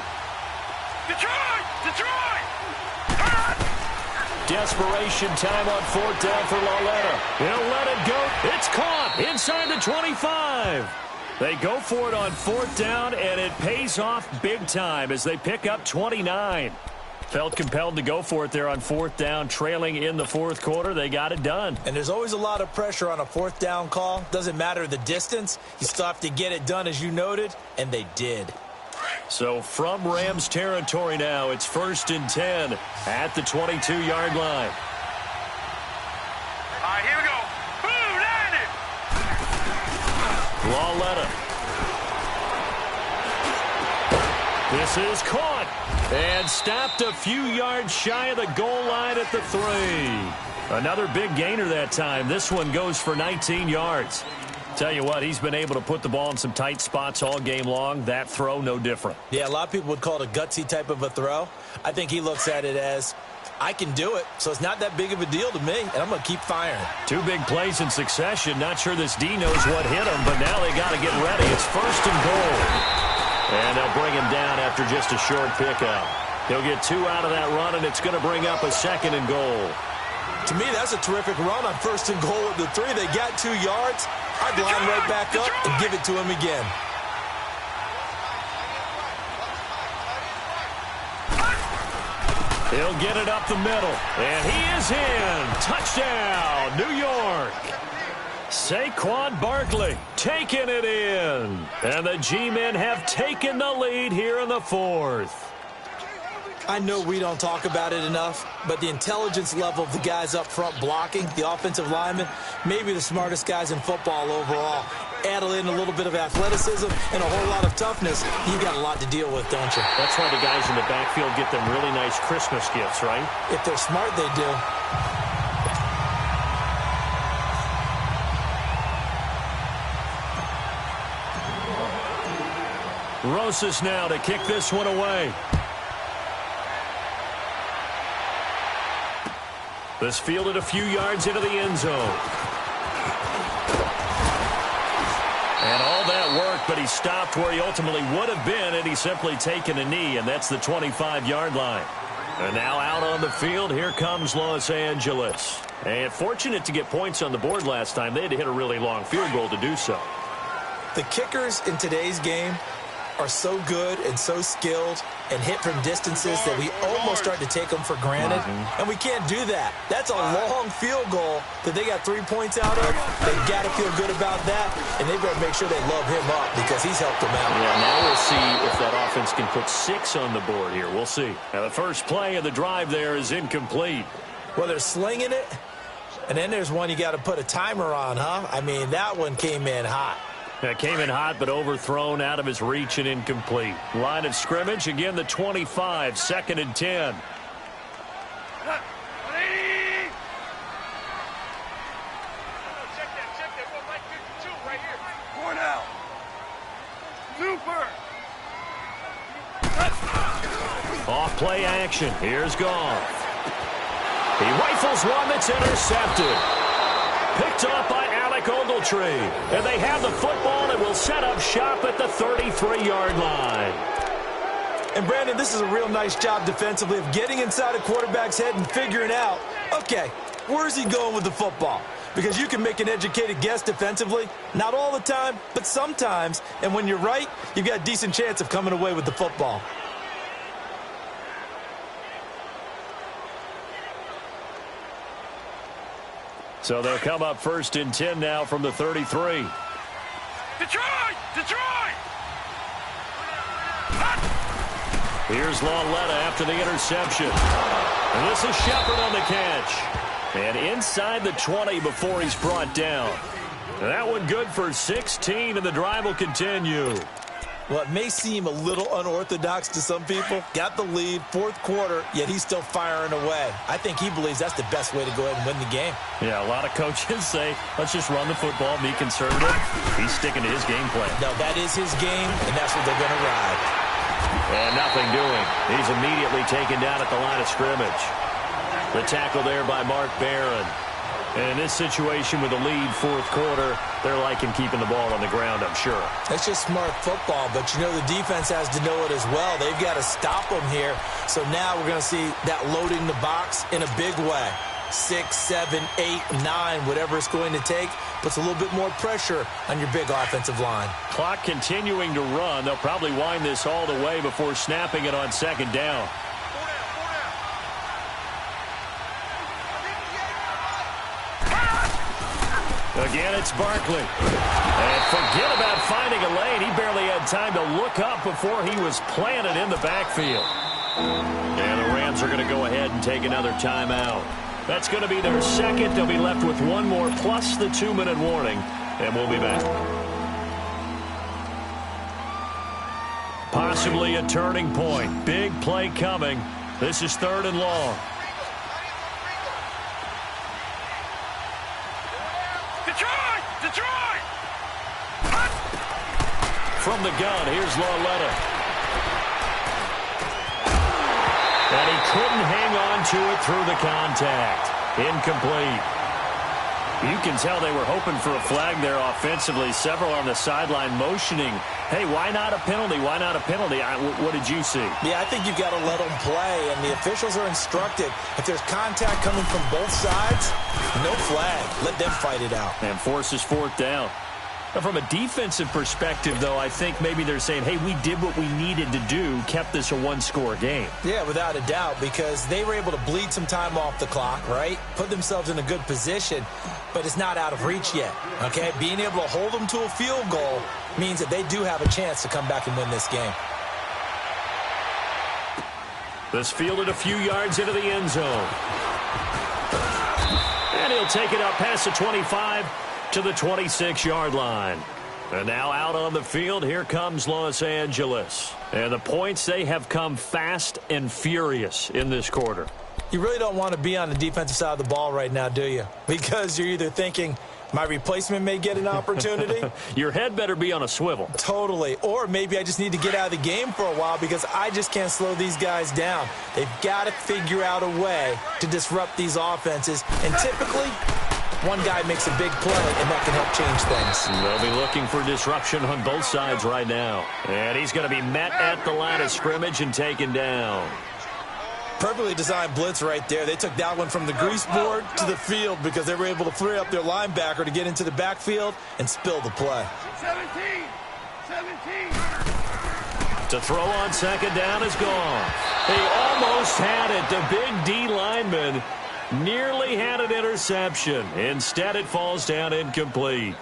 A: Detroit! Detroit! Gun!
B: Desperation time on 4th down for Lauletta. He'll let it go. It's caught inside the 25. They go for it on 4th down, and it pays off big time as they pick up 29. Felt compelled to go for it there on 4th down, trailing in the 4th quarter. They got it done.
C: And there's always a lot of pressure on a 4th down call. Doesn't matter the distance. You still have to get it done, as you noted, and they did.
B: So from Rams territory now, it's 1st and 10 at the 22-yard line.
A: All right, here we go. Boom, landed.
B: Lauletta. This is caught and stopped a few yards shy of the goal line at the 3. Another big gainer that time. This one goes for 19 yards. Tell you what, he's been able to put the ball in some tight spots all game long. That throw, no different.
C: Yeah, a lot of people would call it a gutsy type of a throw. I think he looks at it as, I can do it, so it's not that big of a deal to me, and I'm going to keep firing.
B: 2 big plays in succession. Not sure this D knows what hit him, but now they got to get ready. It's 1st and goal. And they'll bring him down after just a short pickup. He'll get 2 out of that run, and it's going to bring up a 2nd and goal.
C: To me, that's a terrific run on 1st and goal at the 3. They got 2 yards. I'd line right back up and give it to him again.
B: He'll get it up the middle, and he is in. Touchdown, New York. Saquon Barkley taking it in. And the G-men have taken the lead here in the 4th.
C: I know we don't talk about it enough, but the intelligence level of the guys up front blocking, the offensive linemen, maybe the smartest guys in football overall. Add in a little bit of athleticism and a whole lot of toughness, you got a lot to deal with, don't you?
B: That's why the guys in the backfield get them really nice Christmas gifts, right?
C: If they're smart, they do.
B: Rosas now to kick this one away. This fielded a few yards into the end zone. And all that work, but he stopped where he ultimately would have been had he simply taken a knee, and that's the 25-yard line. And now out on the field, here comes Los Angeles. And fortunate to get points on the board last time. They had to hit a really long field goal to do so.
C: The kickers in today's game are so good and so skilled and hit from distances that we almost start to take them for granted. And we can't do that. That's a long field goal that they got 3 points out of. They've got to feel good about that, and they've got to make sure they love him up because he's helped them out.
B: Yeah, now we'll see if that offense can put 6 on the board here. We'll see. Now the first play of the drive there is incomplete.
C: Well, they're slinging it, and then there's one you got to put a timer on, huh? I mean, that one came in hot.
B: That came in hot, but overthrown out of his reach and incomplete. Line of scrimmage, again, the 25, 2nd and 10.
A: Check that. One like 52 right here. Going out. Super.
B: Off play action. Here's Goff. He rifles one that's intercepted. Picked up by Alec Ogletree. And they have the football and will set up shop at the 33-yard line.
C: And, Brandon, this is a real nice job defensively of getting inside a quarterback's head and figuring out, okay, where's he going with the football? Because you can make an educated guess defensively. Not all the time, but sometimes. And when you're right, you've got a decent chance of coming away with the football.
B: So they'll come up 1st and 10 now from the 33.
A: Detroit!
B: Here's Lauletta after the interception. And this is Shepard on the catch. And inside the 20 before he's brought down. And that one good for 16, and the drive will continue.
C: Well, it may seem a little unorthodox to some people. Got the lead, 4th quarter, yet he's still firing away. I think he believes that's the best way to go ahead and win the game.
B: Yeah, a lot of coaches say, let's just run the football, be conservative. He's sticking to his game plan.
C: No, that is his game, and that's what they're going to ride.
B: And nothing doing. He's immediately taken down at the line of scrimmage. The tackle there by Mark Barron. And in this situation with the lead 4th quarter, they're liking keeping the ball on the ground, I'm sure.
C: That's just smart football, but you know the defense has to know it as well. They've got to stop them here. So now we're going to see that loading the box in a big way. 6, 7, 8, 9, whatever it's going to take, puts a little bit more pressure on your big offensive line.
B: Clock continuing to run. They'll probably wind this all the way before snapping it on 2nd down. Again, it's Barkley. And forget about finding a lane. He barely had time to look up before he was planted in the backfield. And the Rams are going to go ahead and take another timeout. That's going to be their 2nd. They'll be left with one more plus the 2-minute warning. And we'll be back. Possibly a turning point. Big play coming. This is 3rd and long.
A: Detroit!
B: From the gun, here's Lauletta. And he couldn't hang on to it through the contact. Incomplete. You can tell they were hoping for a flag there offensively. Several on the sideline motioning, hey, why not a penalty? Why not a penalty? What did you see?
C: Yeah, I think you've got to let them play, and the officials are instructed. If there's contact coming from both sides, no flag. Let them fight it out.
B: And forces 4th down. Now, from a defensive perspective, though, I think maybe they're saying, hey, we did what we needed to do, kept this a 1-score game.
C: Yeah, without a doubt, because they were able to bleed some time off the clock, right? Put themselves in a good position, but it's not out of reach yet, okay? Being able to hold them to a field goal means that they do have a chance to come back and win this game.
B: This fielded a few yards into the end zone. And he'll take it up past the 25 to the 26-yard line. And now out on the field, here comes Los Angeles. And the points, they have come fast and furious in this quarter.
C: You really don't want to be on the defensive side of the ball right now, do you? Because you're either thinking, my replacement may get an opportunity.
B: Your head better be on a swivel.
C: Totally. Or maybe I just need to get out of the game for a while because I just can't slow these guys down. They've got to figure out a way to disrupt these offenses. And typically, one guy makes a big play, and that can help change things.
B: They'll be looking for disruption on both sides right now. And he's going to be met at the line of scrimmage and taken down.
C: Perfectly designed blitz right there. They took that one from the grease board to the field because they were able to free up their linebacker to get into the backfield and spill the play.
A: 17.
B: To throw on second down is gone. He almost had it. The big D lineman nearly had an interception. Instead, it falls down incomplete.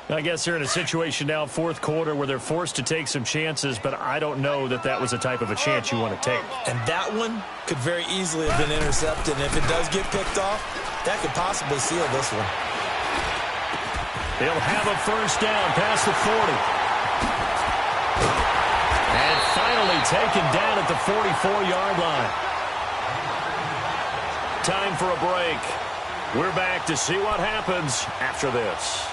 B: I guess they're in a situation now, fourth quarter, where they're forced to take some chances, but I don't know that that was the type of a chance you want to take.
C: And that one could very easily have been intercepted. And if it does get picked off, that could possibly seal this one.
B: He'll have a first down past the 40. And finally taken down at the 44-yard line. Time for a break. We're back to see what happens after this.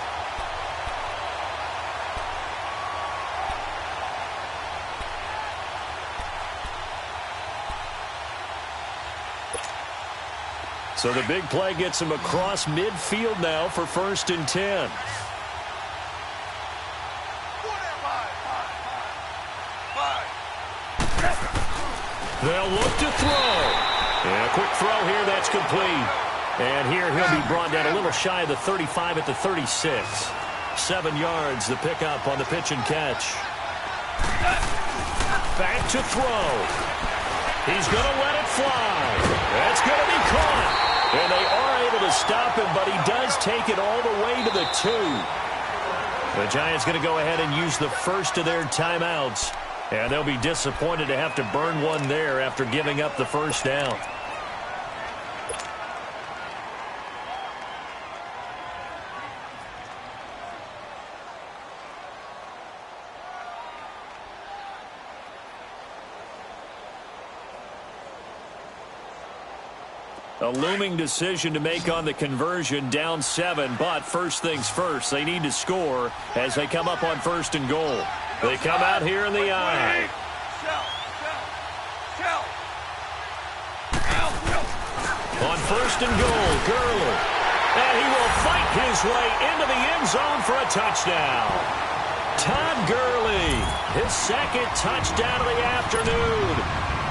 B: So the big play gets him across midfield now for 1st and 10. They'll look to throw. And a quick throw here, that's complete. And here he'll be brought down a little shy of the 35 at the 36. 7 yards, the pickup on the pitch and catch. Back to throw. He's going to let it fly. That's going to be caught. And they are able to stop him, but he does take it all the way to the 2. The Giants going to go ahead and use the first of their timeouts. And they'll be disappointed to have to burn one there after giving up the first down. A looming decision to make on the conversion, down 7, but first things first, they need to score as they come up on 1st and goal. They come out here in the eye. On 1st and goal, Gurley. And he will fight his way into the end zone for a touchdown. Todd Gurley, his 2nd touchdown of the afternoon.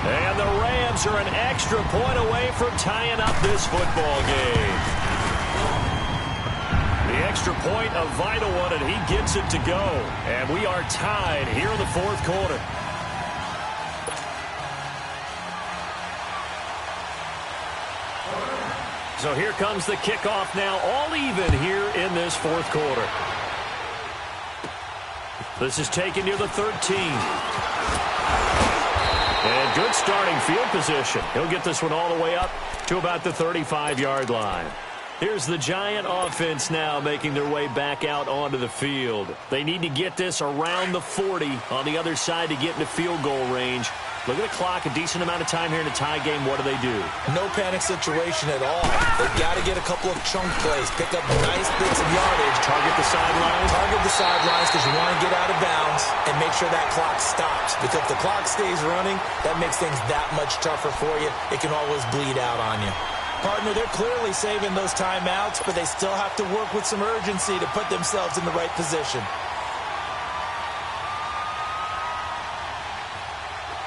B: And the Rams are an extra point away from tying up this football game. The extra point, a vital one, and he gets it to go. And we are tied here in the 4th quarter. So here comes the kickoff now, all even here in this 4th quarter. This is taken near the 13. And good starting field position. He'll get this one all the way up to about the 35-yard line. Here's the Giant offense now making their way back out onto the field. They need to get this around the 40 on the other side to get into field goal range. Look at the clock, a decent amount of time here in a tie game. What do?
C: No panic situation at all. They've got to get a couple of chunk plays, pick up nice bits of yardage.
B: Target the sidelines.
C: Target the sidelines because you want to get out of bounds and make sure that clock stops. Because if the clock stays running, that makes things that much tougher for you. It can always bleed out on you. Partner, they're clearly saving those timeouts, but they still have to work with some urgency to put themselves in the right position.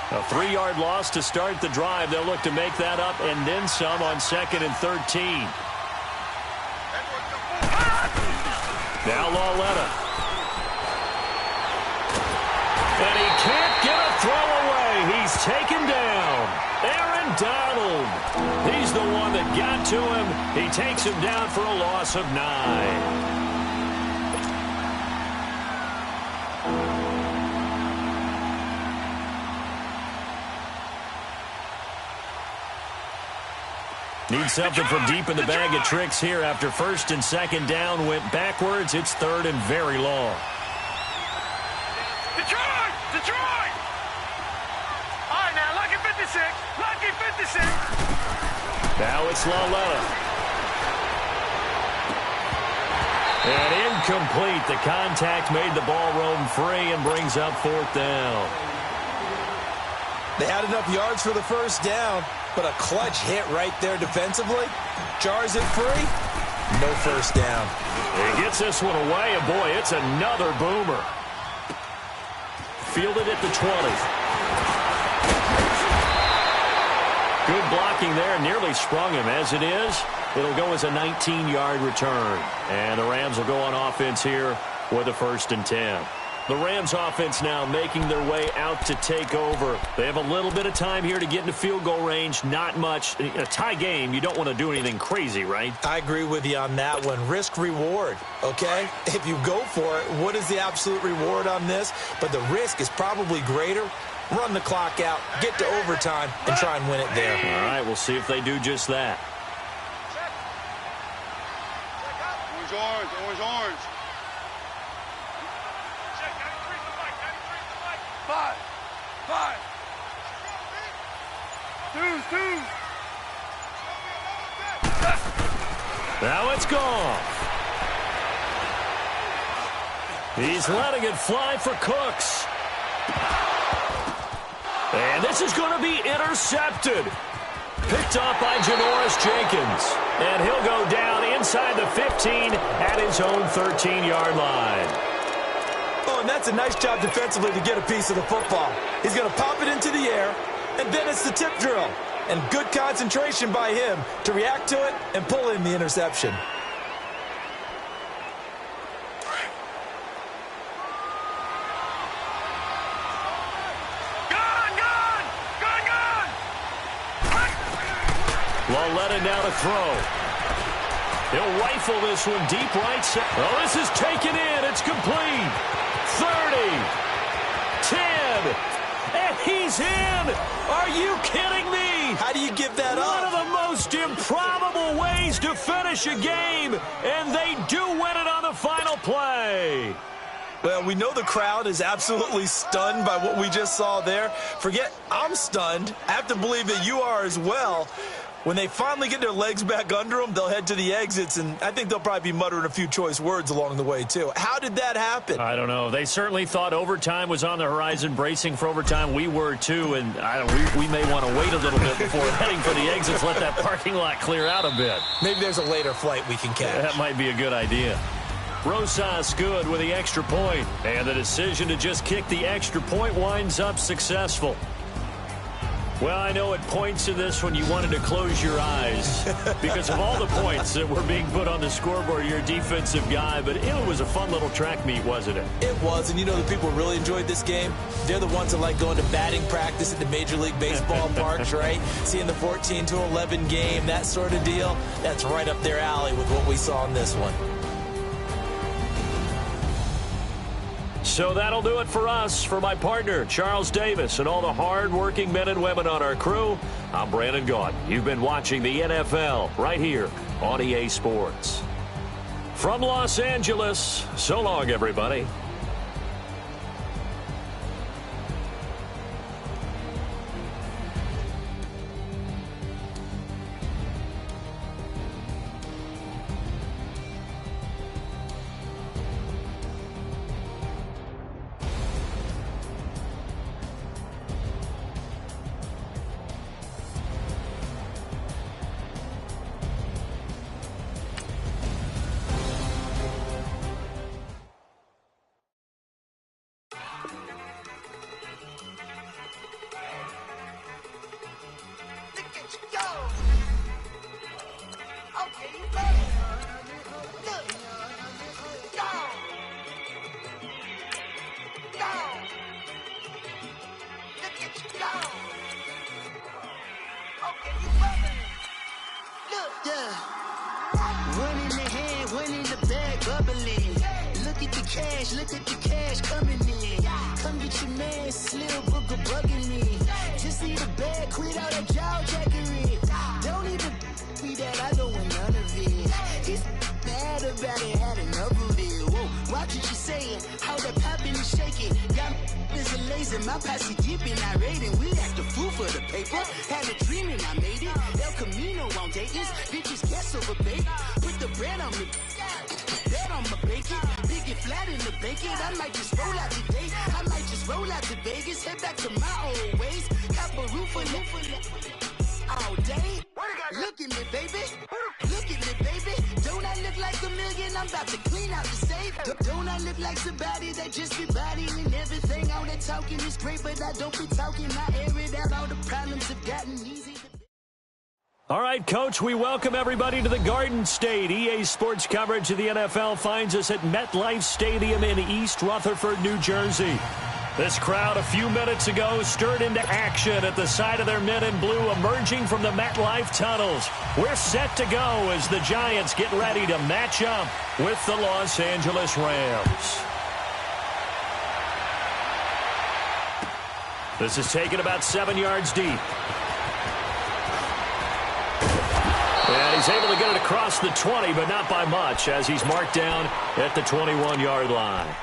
B: A 3-yard loss to start the drive. They'll look to make that up and then some on 2nd and 13. Now Lauletta. And he can't get a throw away. He's taken down. Aaron Donald. He's the one that got to him. He takes him down for a loss of 9. Need something from deep in the bag of tricks here after first and second down went backwards. It's third and very long.
A: Detroit! Detroit! All right, now, lucky 56. Lucky 56.
B: Now it's Laletta. And incomplete. The contact made the ball roam free and brings up fourth down.
C: They had enough yards for the first down, but a clutch hit right there defensively. Jars it free. No first down.
B: He gets this one away, and boy, it's another boomer. Fielded at the 20. Good blocking there, nearly sprung him. As it is, it'll go as a 19-yard return. And the Rams will go on offense here with a first and 10. The Rams offense now making their way out to take over. They have a little bit of time here to get into field goal range. Not much. In a tie game, you don't want to do anything crazy, right?
C: I agree with you on that one. Risk reward, okay? If you go for it, what is the absolute reward on this? But the risk is probably greater. Run the clock out, get to overtime, and try and win it there.
B: All right, we'll see if they do just that.
A: Orange, orange, orange. Five. Two.
B: Now it's gone. He's letting it fly for Cooks. And this is going to be intercepted. Picked off by Janoris Jenkins. And he'll go down inside the 15 at his own 13-yard line.
C: Oh, and that's a nice job defensively to get a piece of the football. He's going to pop it into the air, and then it's the tip drill. And good concentration by him to react to it and pull in the interception.
B: Laletta now to throw. He'll rifle this one deep right side. Oh, this is taken in. It's complete. 30. 10. And he's in. Are you kidding me?
C: How do you give that up?
B: One of the most improbable ways to finish a game, and they do win it on the final play.
C: Well, we know the crowd is absolutely stunned by what we just saw there. Forget I'm stunned. I have to believe that you are as well. When they finally get their legs back under them, they'll head to the exits, and I think they'll probably be muttering a few choice words along the way, too. How did that happen?
B: I don't know. They certainly thought overtime was on the horizon, bracing for overtime. We were, too, and we may want to wait a little bit before heading for the exits, let that parking lot clear out a bit.
C: Maybe there's a later flight we can catch.
B: That might be a good idea. Rosas good with the extra point, and the decision to just kick the extra point winds up successful. Well, I know at points in this one you wanted to close your eyes because of all the points that were being put on the scoreboard. You're a defensive guy, but it was a fun little track meet, wasn't it?
C: It was, and you know the people who really enjoyed this game? They're the ones that like going to batting practice at the Major League Baseball parks, right? Seeing the 14-11 game, that sort of deal. That's right up their alley with what we saw in this one.
B: So that'll do it for us. For my partner, Charles Davis, and all the hard-working men and women on our crew, I'm Brandon Gaudin. You've been watching the NFL right here on EA Sports. From Los Angeles, so long, everybody.
E: Look at the cash coming in. Come get your man, Slim Booker bugging me. Just need a bag, quit all that jaw jackery. Don't even be Everybody had enough of it. Whoa, watch what you saying. How that poppin' and shaking. Y'all is a lazy. My posse deep and I raiding. We act a fool for the paper. Had a dream and I made it. El Camino on Dayton's. Bitches guess over bait. Put the bread on me. Bread on my bacon. Big it flat in the bacon. I might just roll out today. I might just roll out to Vegas. Head back to my old ways. Cop a roof for all day. Look at me, baby. Look at me, baby. Don't I look like a million? I'm about to clean out the safe. Don't I look like somebody that just be bodying everything? All that talking is great, but I don't be talking. I air it out. All the problems have gotten easy.
B: All right, Coach, we welcome everybody to the Garden State. EA Sports coverage of the NFL finds us at MetLife Stadium in East Rutherford, New Jersey. This crowd a few minutes ago stirred into action at the side of their men in blue emerging from the MetLife tunnels. We're set to go as the Giants get ready to match up with the Los Angeles Rams. This is taken about 7 yards deep. And he's able to get it across the 20, but not by much as he's marked down at the 21-yard line.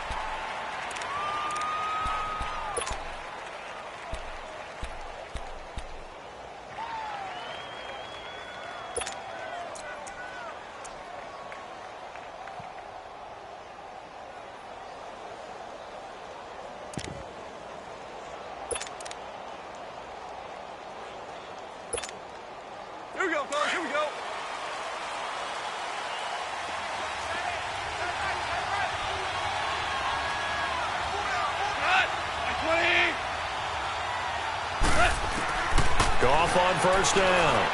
A: Here we go, fellas. Here we go.
B: Goff on first down.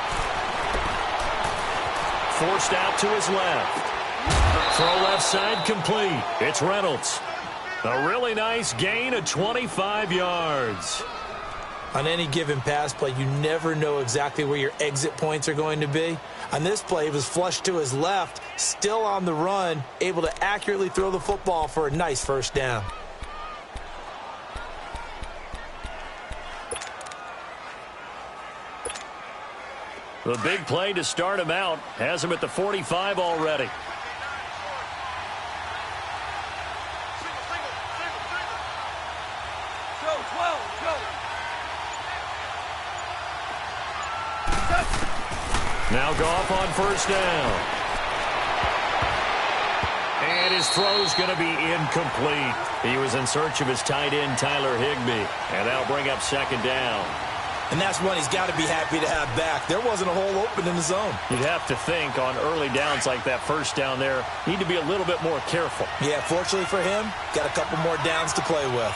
B: Forced out to his left. Throw left side complete. It's Reynolds. A really nice gain of 25 yards.
C: On any given pass play, you never know exactly where your exit points are going to be. On this play, it was flushed to his left, still on the run, able to accurately throw the football for a nice first down.
B: The big play to start him out has him at the 45 already. Now Goff on first down. And his throw's going to be incomplete. He was in search of his tight end, Tyler Higbee. And that'll bring up second down.
C: And that's one he's got to be happy to have back. There wasn't a hole open in the zone.
B: You'd have to think on early downs like that first down there, need to be a little bit more careful.
C: Yeah, fortunately for him, got a couple more downs to play with.